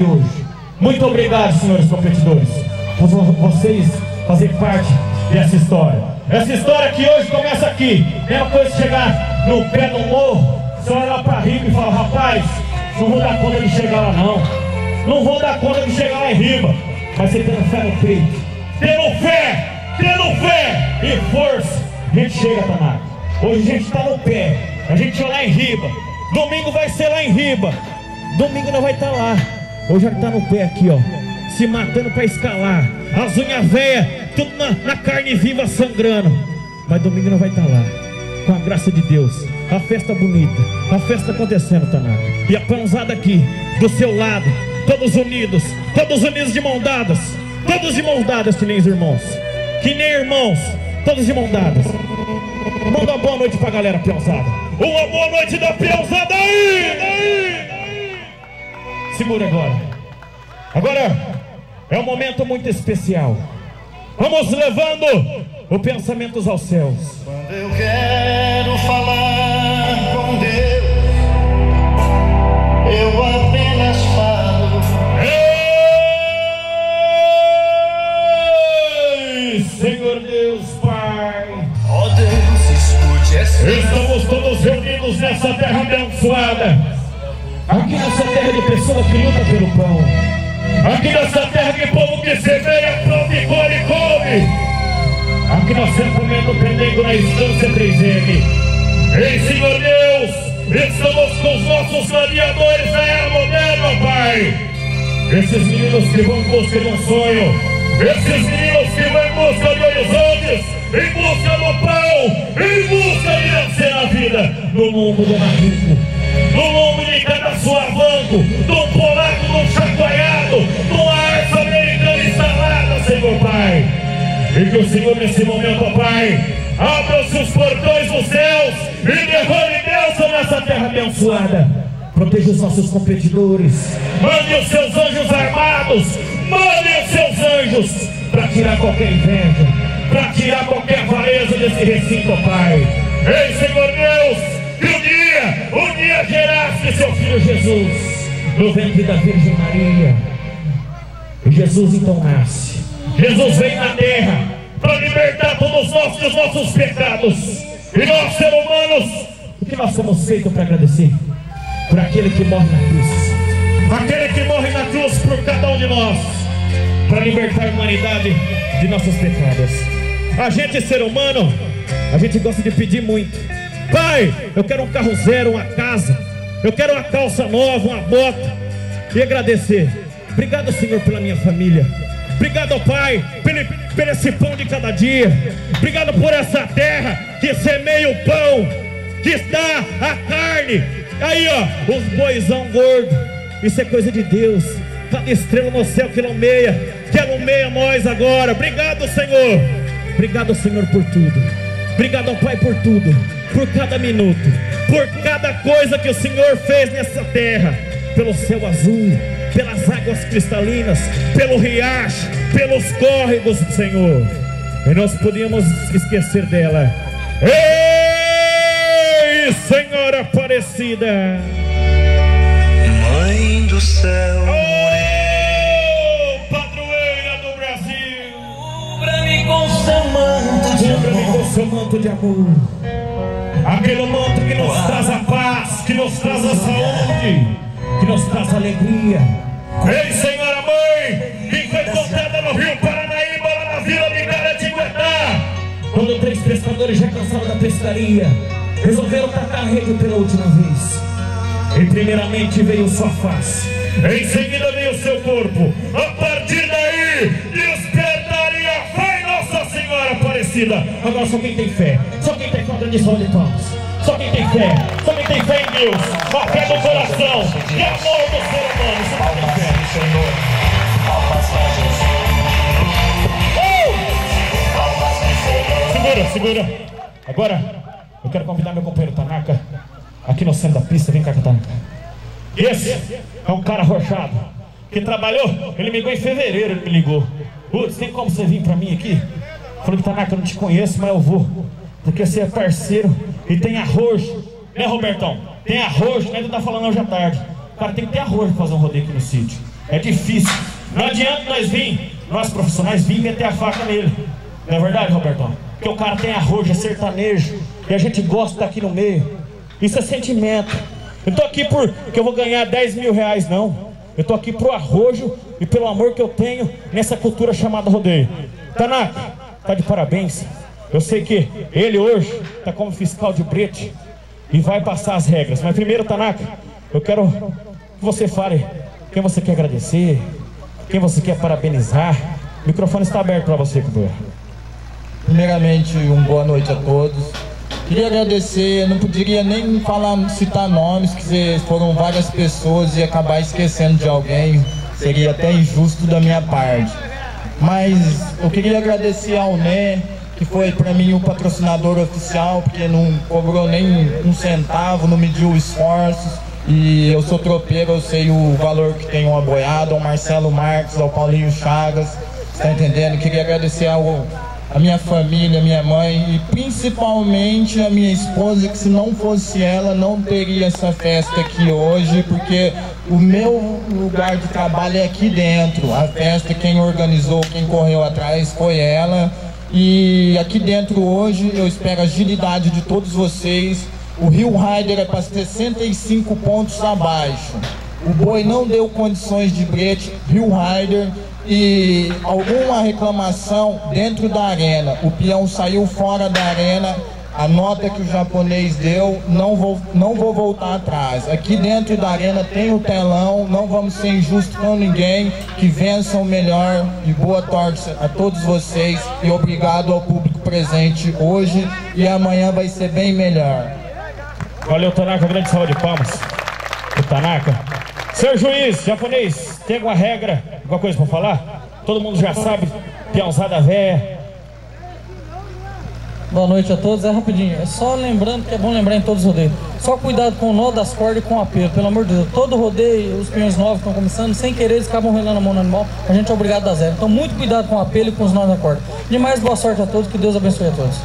hoje. Muito obrigado, senhores competidores, por vocês fazerem parte dessa história. Essa história que hoje começa aqui. Mesma coisa de chegar no pé do morro, você olha lá pra riba e fala: rapaz, não vou dar conta de chegar lá não. Não vou dar conta de chegar lá em riba. Mas você tendo fé no peito, tendo fé e força, a gente chega, Tanaka. Hoje a gente tá no pé, a gente vai lá em riba. Domingo vai ser lá em riba. Domingo não vai estar lá. Hoje já está no pé aqui, ó, se matando para escalar. As unhas velhas, tudo na carne viva, sangrando. Mas domingo não vai estar lá. Com a graça de Deus, a festa bonita, a festa acontecendo, Tanaka. E a panzada aqui, do seu lado, todos unidos de mão dadas. Todos de mão dadas, que nem os irmãos. Que nem irmãos, todos de mão dadas. Manda uma boa noite pra galera, peãozada. Uma boa noite da peãozada aí! Segura agora. Agora é um momento muito especial. Vamos levando os pensamentos aos céus. Quando eu quero falar com Deus, eu apenas falo. Ei, Senhor Deus Pai, Ó Deus, escute essa. estamos todos reunidos nessa terra abençoada. Aqui nessa terra de pessoas que lutam pelo pão. Aqui nessa terra de povo que semeia, planta e colhe e come. Aqui nós estamos comendo pendengo na Estância 3M. Ei, Senhor Deus, estamos com os nossos gladiadores da era moderna, Pai. Esses meninos que vão em busca de um sonho. Esses meninos que vão em busca de horizontes, em busca do pão, em busca de vencer a vida no mundo do navio. No mundo de cada suavanco, do polaco, do chacoalhado, do arça americana instalada, Senhor Pai. E que o Senhor nesse momento, ó Pai, abra-se os portões dos céus e derrame bênção nessa terra abençoada. Proteja os nossos competidores. Mande os seus anjos armados. Mande os seus anjos para tirar qualquer inveja, para tirar qualquer avareza desse recinto, ó Pai. Ei, Senhor Deus, que um dia geraste seu filho Jesus no ventre da Virgem Maria. E Jesus então nasce. Jesus vem na terra para libertar todos nós dos nossos pecados. E nós, seres humanos, o que nós somos feitos para agradecer? Por aquele que morre na cruz. Aquele que morre na cruz por cada um de nós, para libertar a humanidade de nossos pecados. A gente, ser humano, a gente gosta de pedir muito. Pai, eu quero um carro zero, uma casa. Eu quero uma calça nova, uma bota. E agradecer. Obrigado, Senhor, pela minha família. Obrigado, Pai, por esse pão de cada dia. Obrigado por essa terra que semeia o pão, que dá a carne. Aí, ó, os boizão gordos. Isso é coisa de Deus. Cada estrela no céu que alumeia nós agora. Obrigado, Senhor. Obrigado, Senhor, por tudo. Obrigado ao Pai por tudo, por cada minuto, por cada coisa que o Senhor fez nessa terra. Pelo céu azul, pelas águas cristalinas, pelo riacho, pelos córregos do Senhor. E nós podíamos esquecer dela. Ei, Senhora Aparecida, Mãe do céu, oh, padroeira do Brasil, cubra-me com seu manto de cubra-me amor. com seu manto de amor. Aquele manto que nos traz a paz, que nos traz a saúde, que nos traz a alegria. Ei, Senhora Mãe, que foi contada no Rio Paranaíba, lá na vila de Caratinguetá, quando 3 pescadores já cansaram da pescaria, resolveram tacar a rede pela última vez. E primeiramente veio sua face, em seguida veio o seu corpo. A partir daí, despertaria a fé em Nossa Senhora Aparecida. Agora só quem tem fé, só quem tem fé de sol de palmas, só quem tem fé, só quem tem fé em Deus, a fé do coração e amor do ser humano, só quem tem fé. Senhor, ao passar Jesus. Segura. Agora eu quero convidar meu companheiro Tanaka aqui no centro da pista. Vem cá, Tanaka. Esse é um cara arrochado que trabalhou. Ele me ligou em fevereiro. Ele me ligou: Putz, tem como você vir pra mim aqui? Falei: Tanaka, eu não te conheço, mas eu vou, porque você é parceiro e tem arrojo, né, Robertão? Tem arrojo, né? Ele tá falando hoje à tarde. Cara, tem que ter arrojo pra fazer um rodeio aqui no sítio. É difícil. Não adianta nós profissionais vir meter a faca nele. Não é verdade, Robertão? Porque o cara tem arrojo, é sertanejo, e a gente gosta daqui no meio. Isso é sentimento. Eu tô aqui porque eu vou ganhar 10 mil reais, não. Eu tô aqui pro arrojo e pelo amor que eu tenho nessa cultura chamada rodeio. Tanaka, tá de parabéns. Eu sei que ele hoje tá como fiscal de brete e vai passar as regras. Mas primeiro, Tanaka, eu quero que você fale quem você quer agradecer, quem você quer parabenizar. O microfone está aberto para você, companheiro. Primeiramente, boa noite a todos. Queria agradecer, não poderia nem citar nomes, que foram várias pessoas e acabar esquecendo de alguém, seria até injusto da minha parte. Mas eu queria agradecer ao Né, que foi para mim o patrocinador oficial, porque não cobrou nem um centavo, não mediu esforços. E eu sou tropeiro, eu sei o valor que tem uma boiada, ao Marcelo Marques, ao Paulinho Chagas, tá entendendo? Queria agradecer a minha família, minha mãe e principalmente a minha esposa, que se não fosse ela não teria essa festa aqui hoje, porque o meu lugar de trabalho é aqui dentro. A festa, quem organizou, quem correu atrás foi ela. E aqui dentro hoje eu espero a agilidade de todos vocês. O Rio Rider é para 65 pontos abaixo. O boi não deu condições de brete, Rio Rider. E alguma reclamação dentro da arena, o peão saiu fora da arena, a nota que o japonês deu, não vou voltar atrás. Aqui dentro da arena tem o telão, não vamos ser injustos com ninguém, que vença o melhor. E boa sorte a todos vocês e obrigado ao público presente hoje, e amanhã vai ser bem melhor. Valeu, Tanaka, grande salva de palmas o Tanaka. Seu juiz, japonês, tem alguma regra, alguma coisa pra falar? Todo mundo já sabe, peãozada véia. Boa noite a todos, é rapidinho. É só lembrando que é bom lembrar em todos os rodeios. Só cuidado com o nó das cordas e com o apelo, pelo amor de Deus. Todo rodeio, os peões novos estão começando, sem querer eles acabam relando a mão no animal. A gente é obrigado a dar zero. Então muito cuidado com o apelo e com os nós da corda. Demais, boa sorte a todos, que Deus abençoe a todos.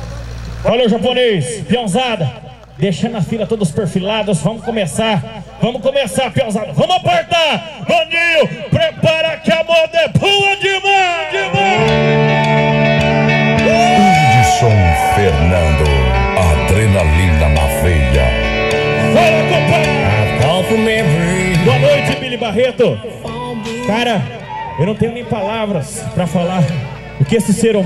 Valeu, japonês, peãozada. Deixando a fila todos perfilados, vamos começar, peãozada, vamos apertar, Maninho, prepara que a moda é boa demais, Edson Fernando, adrenalina na veia. Fala, compadre. Boa noite, Billy Barreto. Cara, eu não tenho nem palavras pra falar o que esse ser humano